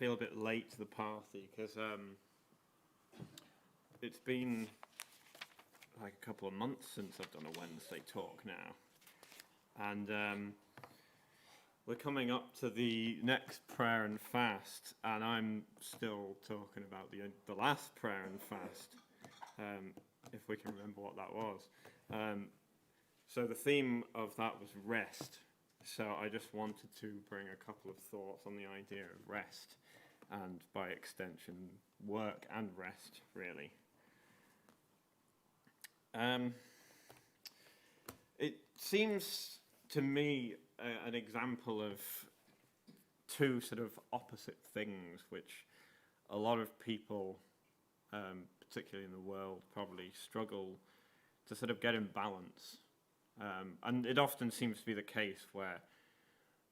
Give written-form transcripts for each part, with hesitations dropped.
feel a bit late to the party because it's been like a couple of months since I've done a Wednesday talk now, and we're coming up to the next prayer and fast, and I'm still talking about the last prayer and fast, if we can remember what that was. So the theme of that was rest. So I just wanted to bring a couple of thoughts on the idea of rest, and by extension, work and rest, really. It seems to me an example of two sort of opposite things, which a lot of people, particularly in the world, probably struggle to sort of get in balance. And it often seems to be the case where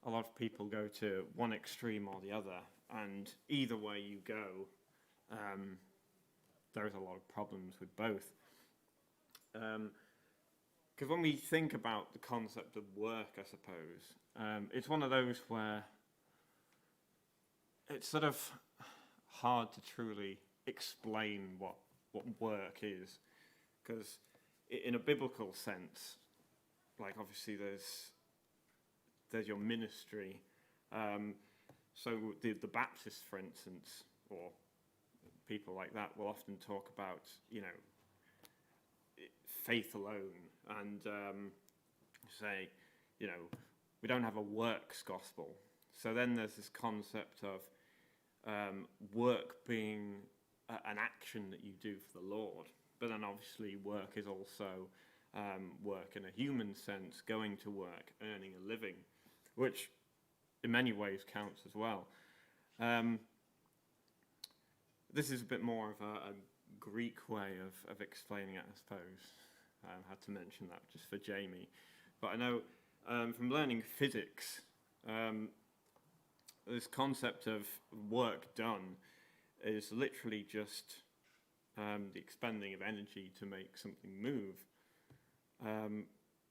a lot of people go to one extreme or the other, and either way you go, there's a lot of problems with both. Because when we think about the concept of work, I suppose, it's one of those where it's sort of hard to truly explain what work is. Because in a biblical sense, like obviously there's your ministry. So the Baptists, for instance, or people like that will often talk about, faith alone, and say, we don't have a works gospel. So then there's this concept of work being an action that you do for the Lord. But then obviously work is also work in a human sense, going to work, earning a living, which in many ways counts as well. This is a bit more of a Greek way of explaining it, I suppose. I had to mention that just for Jamie. But I know from learning physics, this concept of work done is literally just the expending of energy to make something move.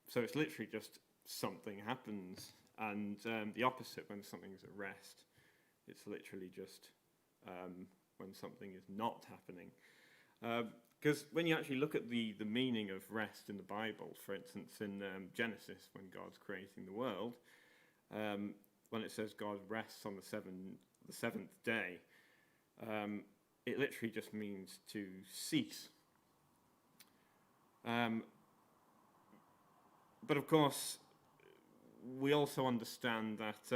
So it's literally just something happens, and the opposite when something's at rest. It's literally just when something is not happening. Because when you actually look at the meaning of rest in the Bible, for instance, in Genesis, when God's creating the world, when it says God rests on the seventh day, it literally just means to cease. But of course, we also understand that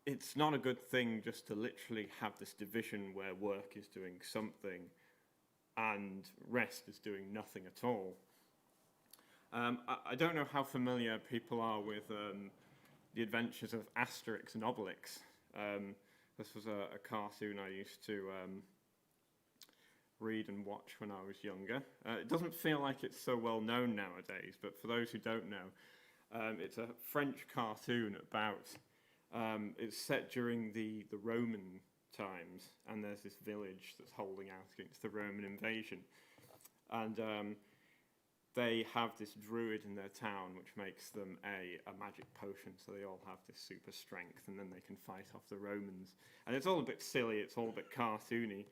it's not a good thing just to literally have this division where work is doing something and rest is doing nothing at all. I don't know how familiar people are with the adventures of Asterix and Obelix. This was a cartoon I used to read and watch when I was younger. It doesn't feel like it's so well known nowadays, but for those who don't know, it's a French cartoon about, it's set during the Roman times, and there's this village that's holding out against the Roman invasion. And they have this druid in their town which makes them a magic potion, so they all have this super strength, and then they can fight off the Romans. And it's all a bit silly, it's all a bit cartoony.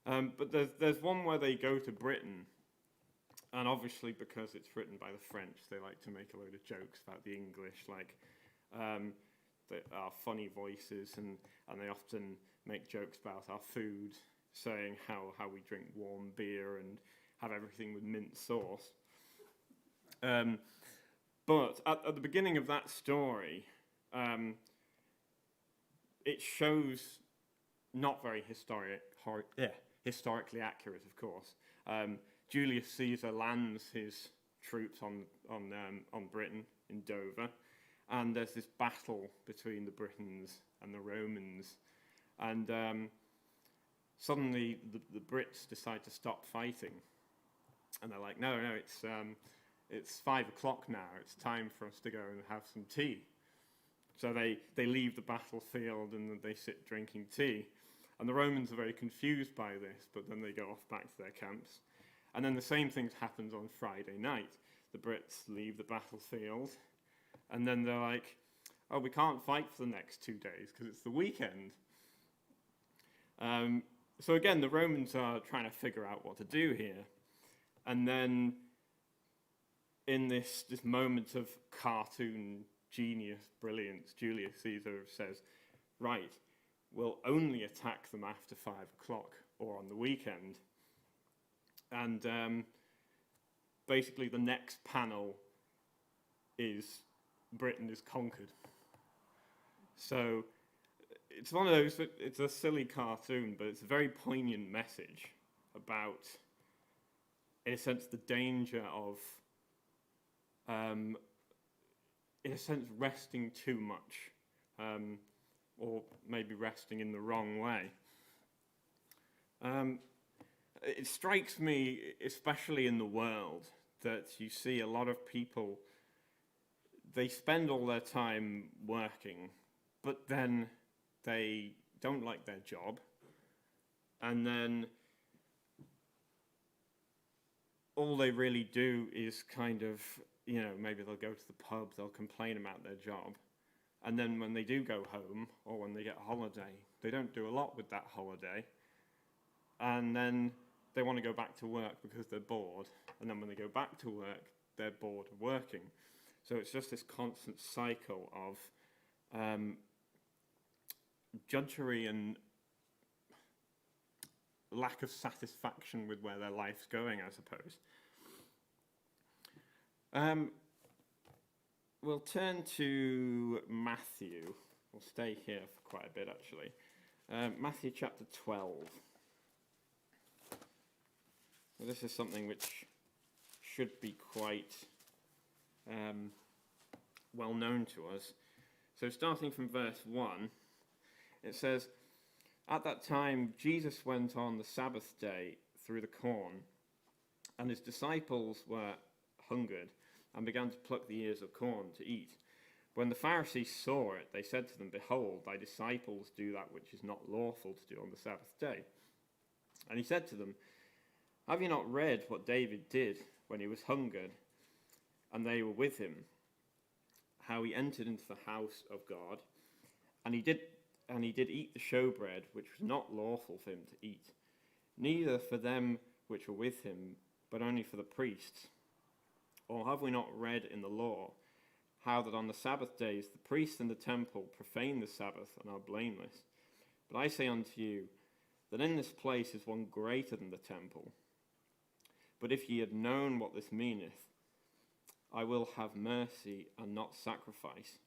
But there's one where they go to Britain, and obviously because it's written by the French, they like to make a load of jokes about the English, like our funny voices, and they often make jokes about our food, saying how we drink warm beer and have everything with mint sauce. But at the beginning of that story, it shows not very historically accurate, of course. Julius Caesar lands his troops on Britain in Dover, and there's this battle between the Britons and the Romans, and suddenly the Brits decide to stop fighting, and they're like, no, it's 5 o'clock now, it's time for us to go and have some tea. So they leave the battlefield and they sit drinking tea. And the Romans are very confused by this, but then they go off back to their camps. And then the same thing happens on Friday night. The Brits leave the battlefield, and then they're like, oh, we can't fight for the next 2 days because it's the weekend. So again, the Romans are trying to figure out what to do here. And then in this moment of cartoon genius, brilliance, Julius Caesar says, right, we'll only attack them after 5 o'clock or on the weekend. And basically the next panel is Britain is conquered. So it's one of those, it's a silly cartoon, but it's a very poignant message about, in a sense, the danger of, in a sense, resting too much, or maybe resting in the wrong way. It strikes me, especially in the world, that you see a lot of people, they spend all their time working, but then they don't like their job, and then all they really do is kind of, maybe they'll go to the pub, they'll complain about their job, and then when they do go home, or when they get a holiday, they don't do a lot with that holiday, and then they want to go back to work because they're bored, and then when they go back to work, they're bored of working. So it's just this constant cycle of drudgery and lack of satisfaction with where their life's going, I suppose. We'll turn to Matthew. We'll stay here for quite a bit, actually. Matthew chapter 12. Well, this is something which should be quite well known to us. So starting from verse 1, it says, "At that time Jesus went on the Sabbath day through the corn, and his disciples were hungered and began to pluck the ears of corn to eat. When the Pharisees saw it, they said to them, 'Behold, thy disciples do that which is not lawful to do on the Sabbath day.' And he said to them, 'Have you not read what David did when he was hungered, and they were with him, how he entered into the house of God, and he did eat the showbread, which was not lawful for him to eat, neither for them which were with him, but only for the priests? Or have we not read in the law how that on the Sabbath days the priests in the temple profane the Sabbath and are blameless? But I say unto you that in this place is one greater than the temple. But if ye had known what this meaneth, I will have mercy and not sacrifice,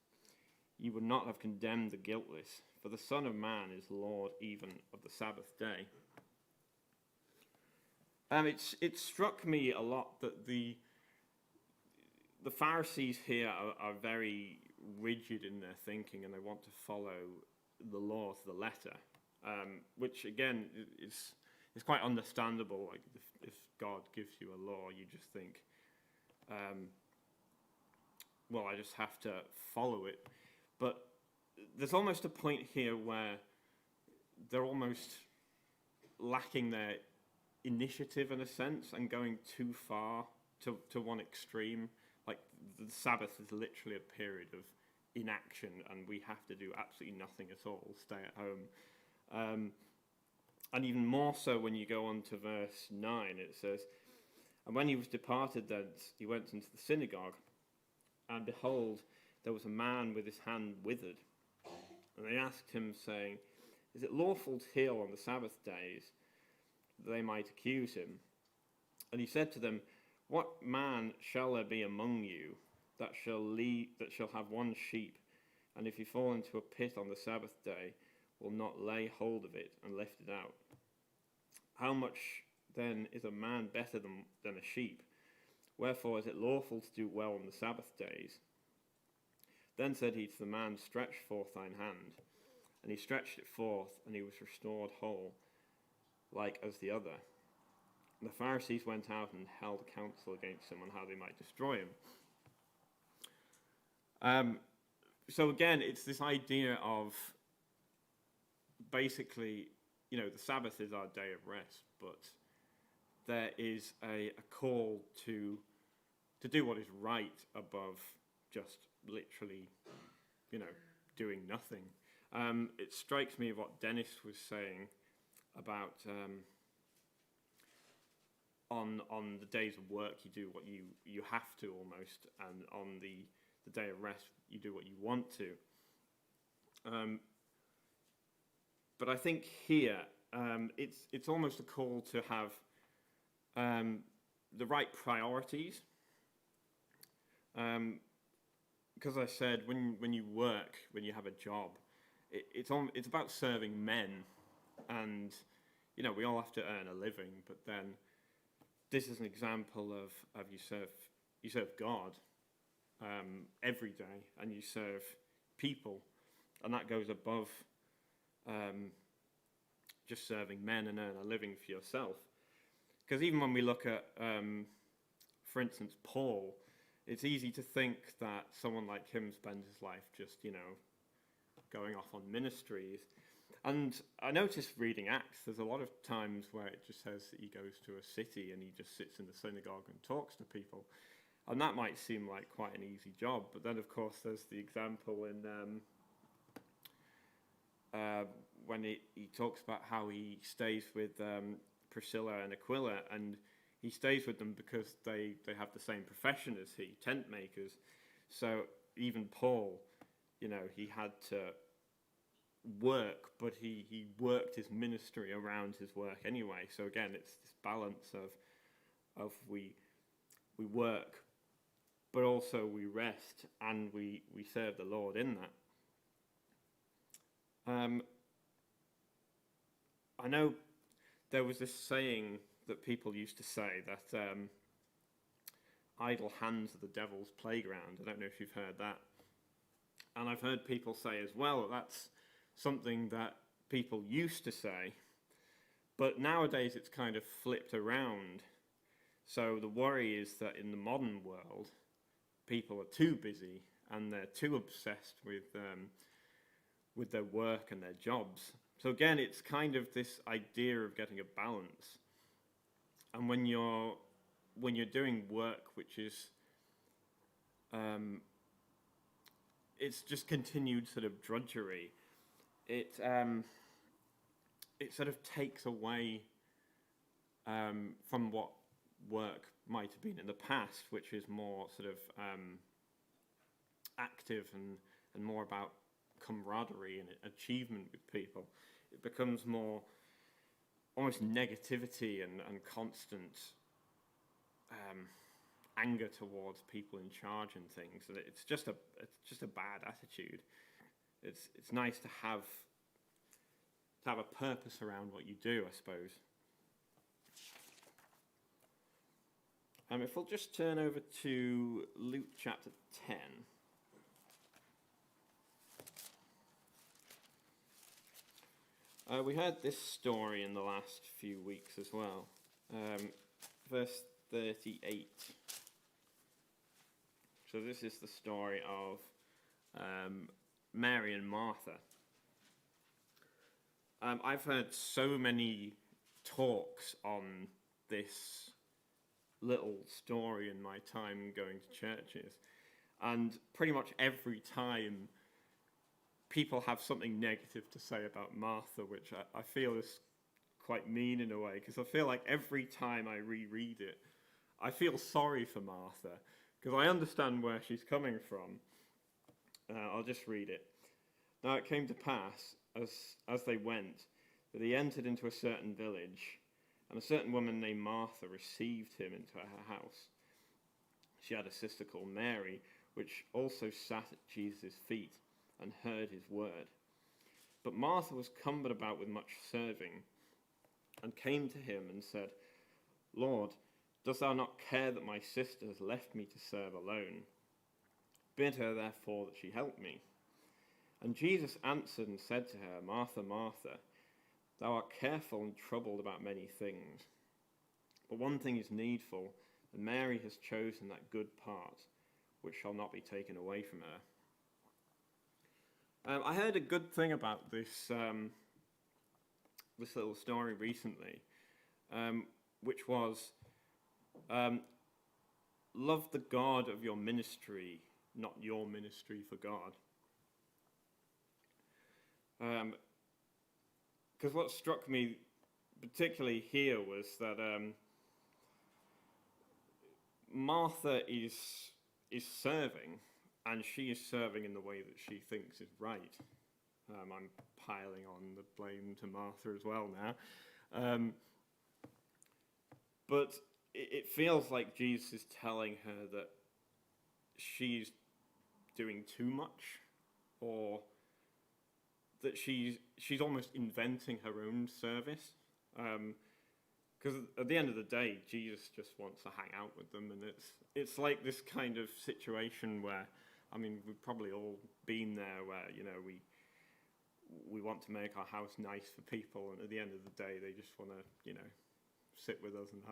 ye would not have condemned the guiltless, for the Son of Man is Lord even of the Sabbath day.'" It struck me a lot that the Pharisees here are very rigid in their thinking, and they want to follow the law to the letter, which again is quite understandable. Like if God gives you a law, you just think, well, I just have to follow it. But there's almost a point here where they're almost lacking their initiative in a sense and going too far to one extreme. Like the Sabbath is literally a period of inaction, and we have to do absolutely nothing at all, stay at home. And even more so when you go on to verse 9, it says, "And when he was departed thence, he went into the synagogue, and behold, there was a man with his hand withered. And they asked him, saying, 'Is it lawful to heal on the Sabbath days?' That they might accuse him. And he said to them, 'What man shall there be among you that shall have one sheep, and if he fall into a pit on the Sabbath day, will not lay hold of it and lift it out? How much then is a man better than a sheep? Wherefore is it lawful to do well on the Sabbath days?' Then said he to the man, 'Stretch forth thine hand.' And he stretched it forth, and he was restored whole, like as the other. And the Pharisees went out and held a council against him on how they might destroy him." So again, it's this idea of basically, the Sabbath is our day of rest, but there is a call to do what is right above just literally, doing nothing. It strikes me what Dennis was saying about on the days of work you do what you have to almost, and on the day of rest you do what you want to. But I think here it's almost a call to have the right priorities. Because I said when you work, when you have a job, it's about serving men, and we all have to earn a living. But then this is an example of you serve God every day, and you serve people, and that goes above just serving men and earn a living for yourself. Because even when we look at, for instance, Paul, it's easy to think that someone like him spends his life just, going off on ministries. And I noticed reading Acts, there's a lot of times where it just says that he goes to a city and he just sits in the synagogue and talks to people. And that might seem like quite an easy job. But then, of course, there's the example in when he talks about how he stays with Priscilla and Aquila, and he stays with them because they have the same profession as he, tent makers. So even Paul, he had to work, but he worked his ministry around his work anyway. So again, it's this balance of we work, but also we rest and we serve the Lord in that. I know there was this saying that people used to say that idle hands are the devil's playground. I don't know if you've heard that. And I've heard people say as well that that's something that people used to say, but nowadays it's kind of flipped around. So the worry is that in the modern world, people are too busy and they're too obsessed with their work and their jobs. So again, it's kind of this idea of getting a balance. And when you're doing work which is it's just continued sort of drudgery, it sort of takes away from what work might have been in the past, which is more sort of active and more about camaraderie and achievement with people. It becomes more almost negativity and constant anger towards people in charge and things. And it's just a bad attitude. It's nice to have a purpose around what you do, I suppose. If we'll just turn over to Luke chapter 10. We heard this story in the last few weeks as well. Verse 38. So this is the story of Mary and Martha. I've heard so many talks on this little story in my time going to churches, and pretty much every time people have something negative to say about Martha, which I feel is quite mean in a way, because I feel like every time I reread it, I feel sorry for Martha, because I understand where she's coming from. I'll just read it. Now it came to pass, as they went, that he entered into a certain village, and a certain woman named Martha received him into her house. She had a sister called Mary, which also sat at Jesus' feet and heard his word. But Martha was cumbered about with much serving, and came to him and said, Lord, dost thou not care that my sister has left me to serve alone? Bid her therefore that she help me. And Jesus answered and said to her, Martha, Martha, thou art careful and troubled about many things. But one thing is needful, and Mary has chosen that good part, which shall not be taken away from her. I heard a good thing about this this little story recently, which was, love the God of your ministry, not your ministry for God. Because what struck me particularly here was that Martha is serving, and she is serving in the way that she thinks is right. I'm piling on the blame to Martha as well now. But it feels like Jesus is telling her that she's doing too much, or that she's almost inventing her own service. Because at the end of the day, Jesus just wants to hang out with them, and it's like this kind of situation where, I mean, we've probably all been there, where we want to make our house nice for people, and at the end of the day, they just want to sit with us and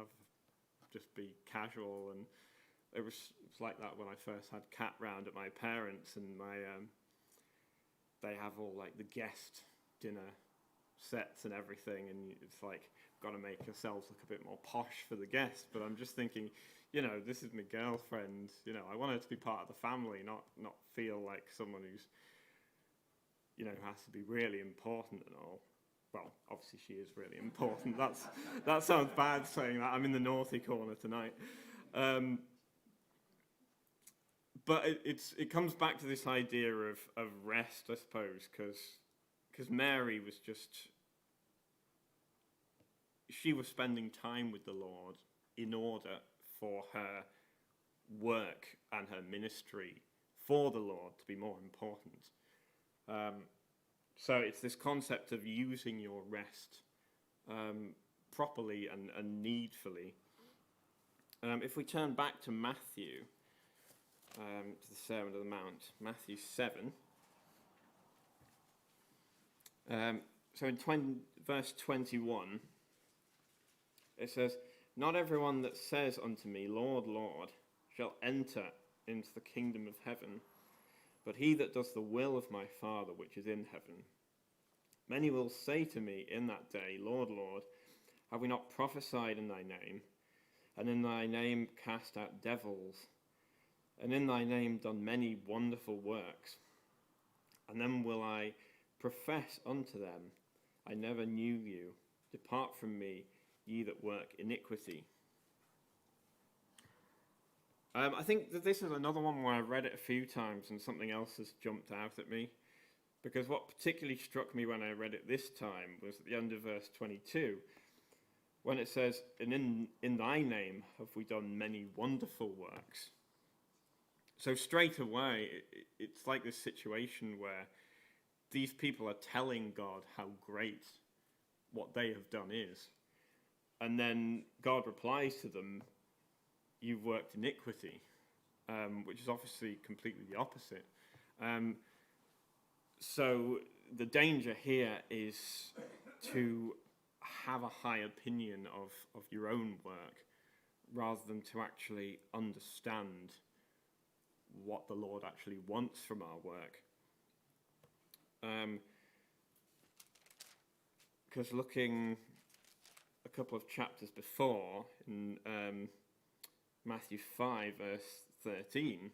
just be casual. And it was like that when I first had Kat round at my parents', and they have all like the guest dinner sets and everything, and it's like, got to make yourselves look a bit more posh for the guests. But I'm just thinking, this is my girlfriend. I want her to be part of the family, not feel like someone who's has to be really important and all. Well, obviously she is really important. That sounds bad saying that. I'm in the naughty corner tonight. But it comes back to this idea of rest, I suppose, because Mary was she was spending time with the Lord in order for her work and her ministry for the Lord to be more important. So it's this concept of using your rest properly and needfully. If we turn back to Matthew, to the Sermon on the Mount, Matthew 7. So in verse 21, it says, "Not everyone that says unto me, Lord, Lord, shall enter into the kingdom of heaven, but he that does the will of my Father which is in heaven. Many will say to me in that day, Lord, Lord, have we not prophesied in thy name, and in thy name cast out devils, and in thy name done many wonderful works? And then will I profess unto them, I never knew you. Depart from me, ye that work iniquity." I think that this is another one where I've read it a few times and something else has jumped out at me. Because what particularly struck me when I read it this time was at the end of verse 22, when it says, "And in thy name have we done many wonderful works." So straight away, it's like this situation where these people are telling God how great what they have done is. And then God replies to them, "You've worked iniquity," which is obviously completely the opposite. So the danger here is to have a high opinion of your own work rather than to actually understand what the Lord actually wants from our work. Because looking a couple of chapters before, in Matthew 5, verse 13,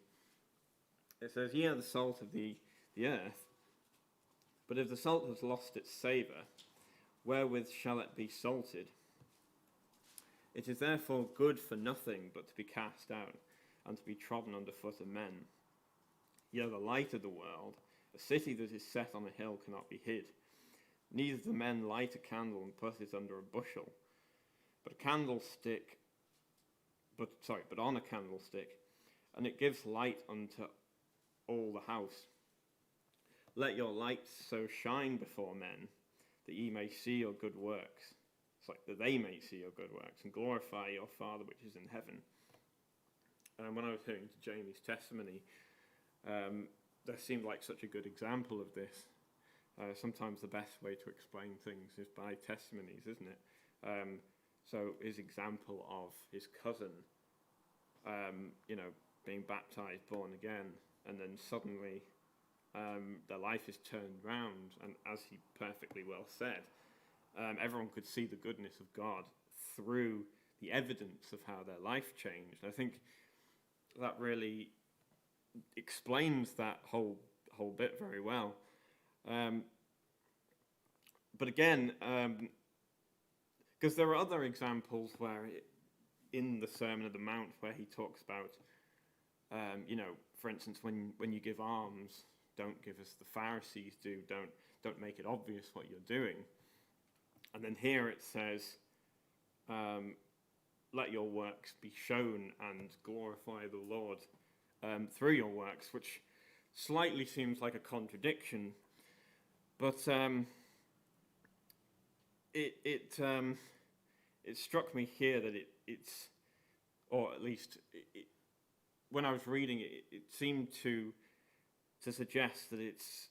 it says, "Ye are the salt of the earth, but if the salt has lost its savour, wherewith shall it be salted? It is therefore good for nothing but to be cast out, and to be trodden under foot of men. Ye are the light of the world. A city that is set on a hill cannot be hid. Neither do men light a candle and put it under a bushel, but on a candlestick, and it gives light unto all the house. Let your light so shine before men, that ye may see your good works." It's like that they may see your good works, "and glorify your Father which is in heaven." And when I was hearing Jamie's testimony, there seemed like such a good example of this. Sometimes the best way to explain things is by testimonies, isn't it? So his example of his cousin, being baptized, born again, and then suddenly their life is turned round, and as he perfectly well said, everyone could see the goodness of God through the evidence of how their life changed. I think that really explains that whole bit very well. but again, because there are other examples where in the Sermon on the Mount where he talks about, for instance, when you give alms, don't give as the Pharisees do, don't make it obvious what you're doing. And then here it says, let your works be shown and glorify the Lord through your works, which slightly seems like a contradiction, but it struck me here that it's, or at least when I was reading it, it seemed to suggest that it's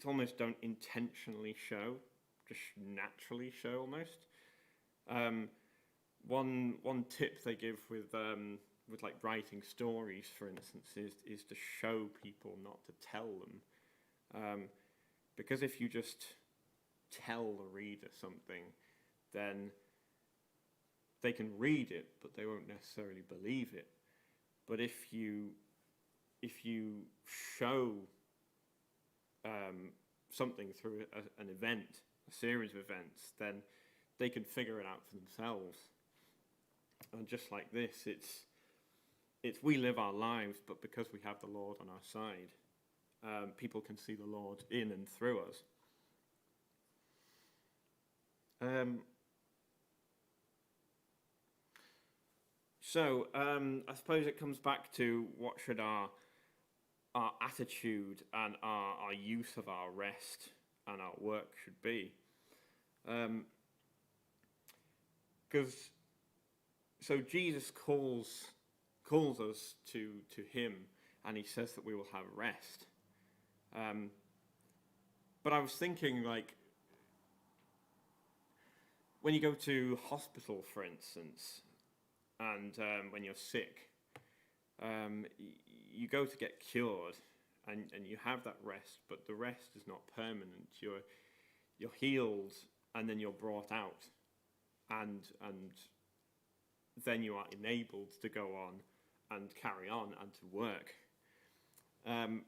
almost don't intentionally show, just naturally show almost. One tip they give with like writing stories, for instance, is to show people, not to tell them, because if you just tell the reader something, then they can read it, but they won't necessarily believe it. But if you show something through an event, a series of events, then they can figure it out for themselves. And just like this, it's we live our lives, but because we have the Lord on our side, people can see the Lord in and through us. So I suppose it comes back to what should our attitude and our use of our rest and our work should be. Because so Jesus calls us to him, and he says that we will have rest. But I was thinking, like, when you go to hospital, for instance, and when you're sick, you go to get cured, and you have that rest, but the rest is not permanent. You're healed, and then you're brought out, and then you are enabled to go on and carry on and to work. An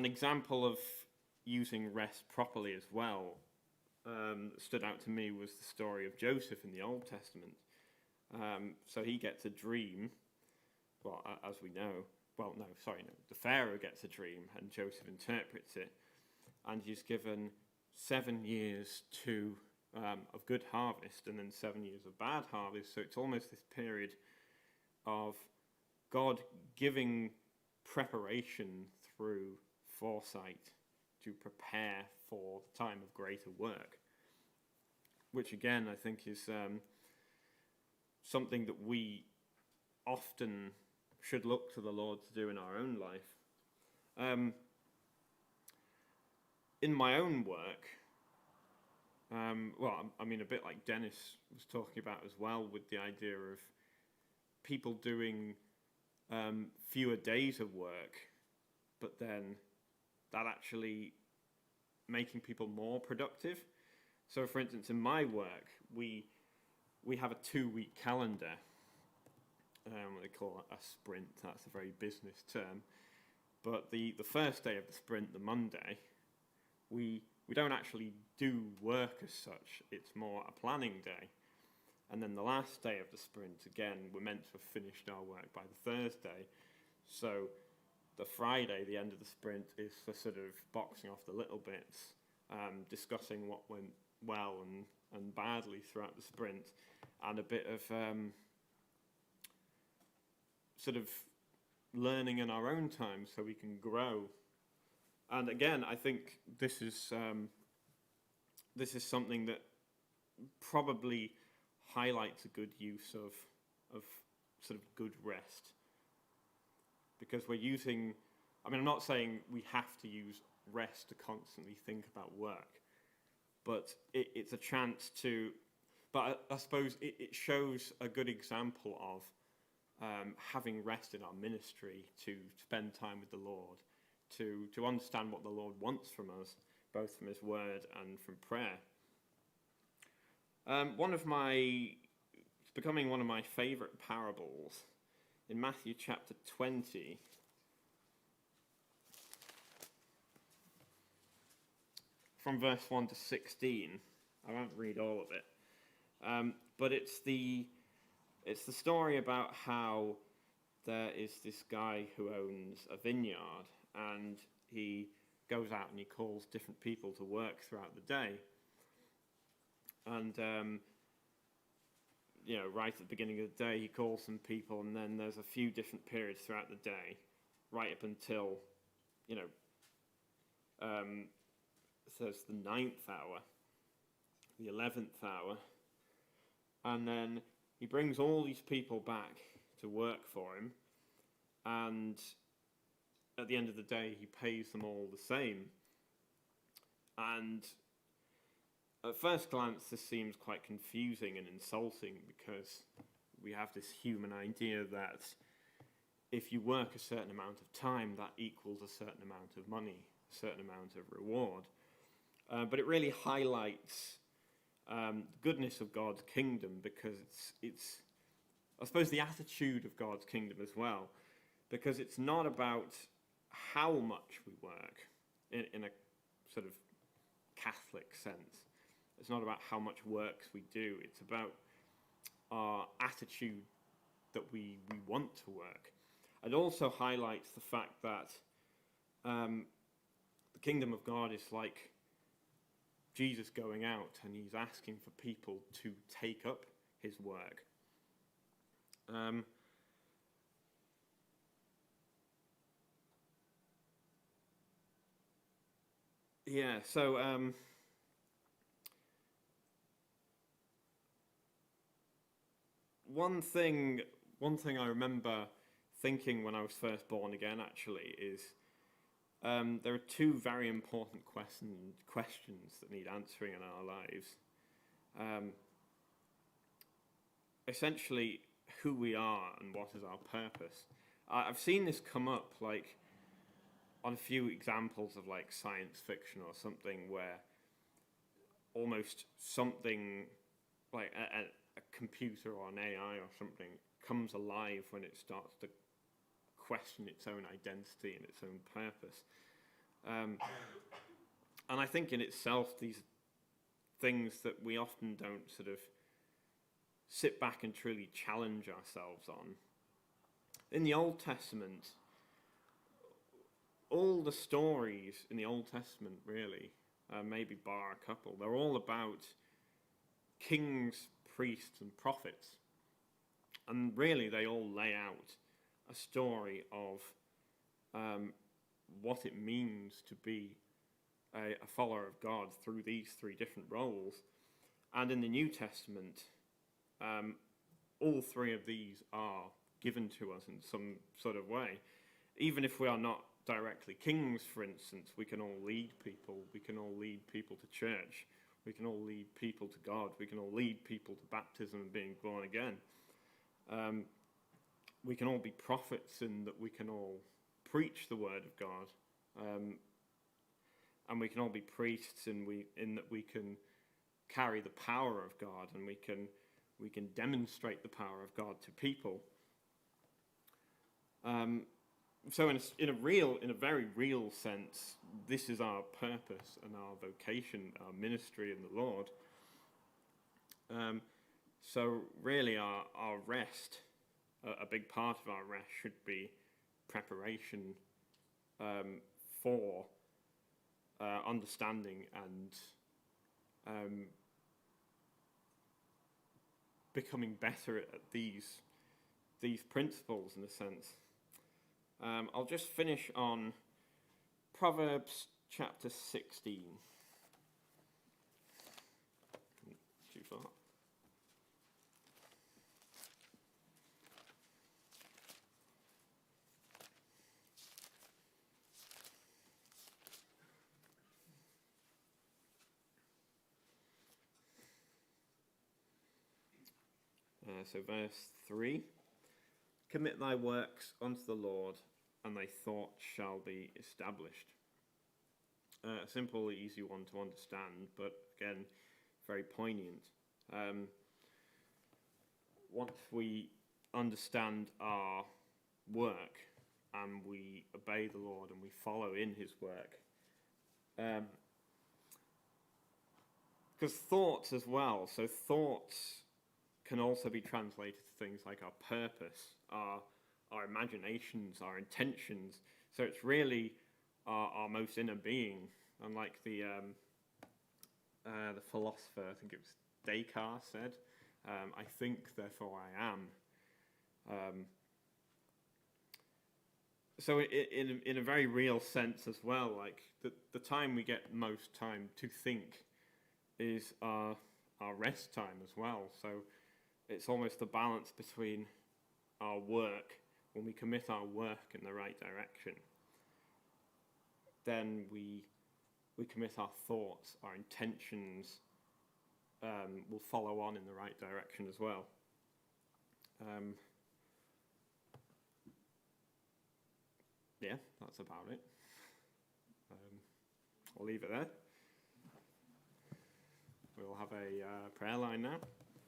example of using rest properly as well stood out to me was the story of Joseph in the Old Testament. So he gets a dream, well, as we know. Well, no, the Pharaoh gets a dream and Joseph interprets it, and he's given 7 years of good harvest and then 7 years of bad harvest. So it's almost this period of God giving preparation through foresight to prepare for the time of greater work, which again I think is something that we often should look to the Lord to do in our own life. In my own work, a bit like Dennis was talking about as well, with the idea of people doing fewer days of work, but then that actually making people more productive. So, for instance, in my work, we have a 2-week calendar. What they call a sprint. That's a very business term. But the first day of the sprint, the Monday, we don't actually do work as such. It's more a planning day. And then the last day of the sprint, again, we're meant to have finished our work by the Thursday. So the Friday, the end of the sprint, is for sort of boxing off the little bits, discussing what went well and badly throughout the sprint, and a bit of sort of learning in our own time so we can grow. And again, I think this is something that probably highlights a good use of sort of good rest, because we're using, I'm not saying we have to use rest to constantly think about work, but it's a chance to, but I suppose it shows a good example of having rest in our ministry, to spend time with the Lord, to understand what the Lord wants from us, both from his word and from prayer. It's becoming one of my favourite parables in Matthew chapter 20. from verse 1 to 16. I won't read all of it. But it's the story about how there is this guy who owns a vineyard, and he goes out and he calls different people to work throughout the day. And, right at the beginning of the day, he calls some people, and then there's a few different periods throughout the day, right up until, says the 9th hour, the 11th hour, and then he brings all these people back to work for him, and at the end of the day he pays them all the same. And at first glance this seems quite confusing and insulting, because we have this human idea that if you work a certain amount of time, that equals a certain amount of money, a certain amount of reward. But it really highlights the goodness of God's kingdom, because it's I suppose the attitude of God's kingdom as well, because it's not about how much we work in a sort of Catholic sense. It's not about how much work we do. It's about our attitude that we want to work. It also highlights the fact that the kingdom of God is like Jesus going out, and he's asking for people to take up his work. One thing I remember thinking when I was first born again, actually, is there are two very important questions that need answering in our lives. Essentially, who we are and what is our purpose. I've seen this come up like on a few examples of like science fiction or something, where almost something like a computer or an AI or something comes alive when it starts to question its own identity and its own purpose. And I think in itself, these things that we often don't sort of sit back and truly challenge ourselves on. In the Old Testament, all the stories in the Old Testament, really, maybe bar a couple, they're all about kings, priests, and prophets. And really, they all lay out a story of what it means to be a follower of God through these three different roles. And in the New Testament, all three of these are given to us in some sort of way. Even if we are not directly kings, for instance, we can all lead people. We can all lead people to church. We can all lead people to God. We can all lead people to baptism and being born again. We can all be prophets in that we can all preach the word of God. And we can all be priests in that we can carry the power of God, and we can demonstrate the power of God to people. So in a very real sense, this is our purpose and our vocation, our ministry in the Lord. So really our rest, a big part of our rest should be preparation for understanding and becoming better at these principles, in a sense. I'll just finish on Proverbs chapter 16. Too far. So verse 3, commit thy works unto the Lord, and thy thoughts shall be established. A simple, easy one to understand, but again, very poignant. Once we understand our work and we obey the Lord and we follow in his work, Because thoughts as well. So thoughts can also be translated to things like our purpose, our imaginations, our intentions. So it's really our most inner being. And like the philosopher, I think it was Descartes, said, "I think, therefore I am." So in a very real sense as well, like the time we get most time to think is our rest time as well. So it's almost the balance between our work. When we commit our work in the right direction, then we commit our thoughts, our intentions will follow on in the right direction as well. Yeah, that's about it. I'll leave it there. We'll have a prayer line now.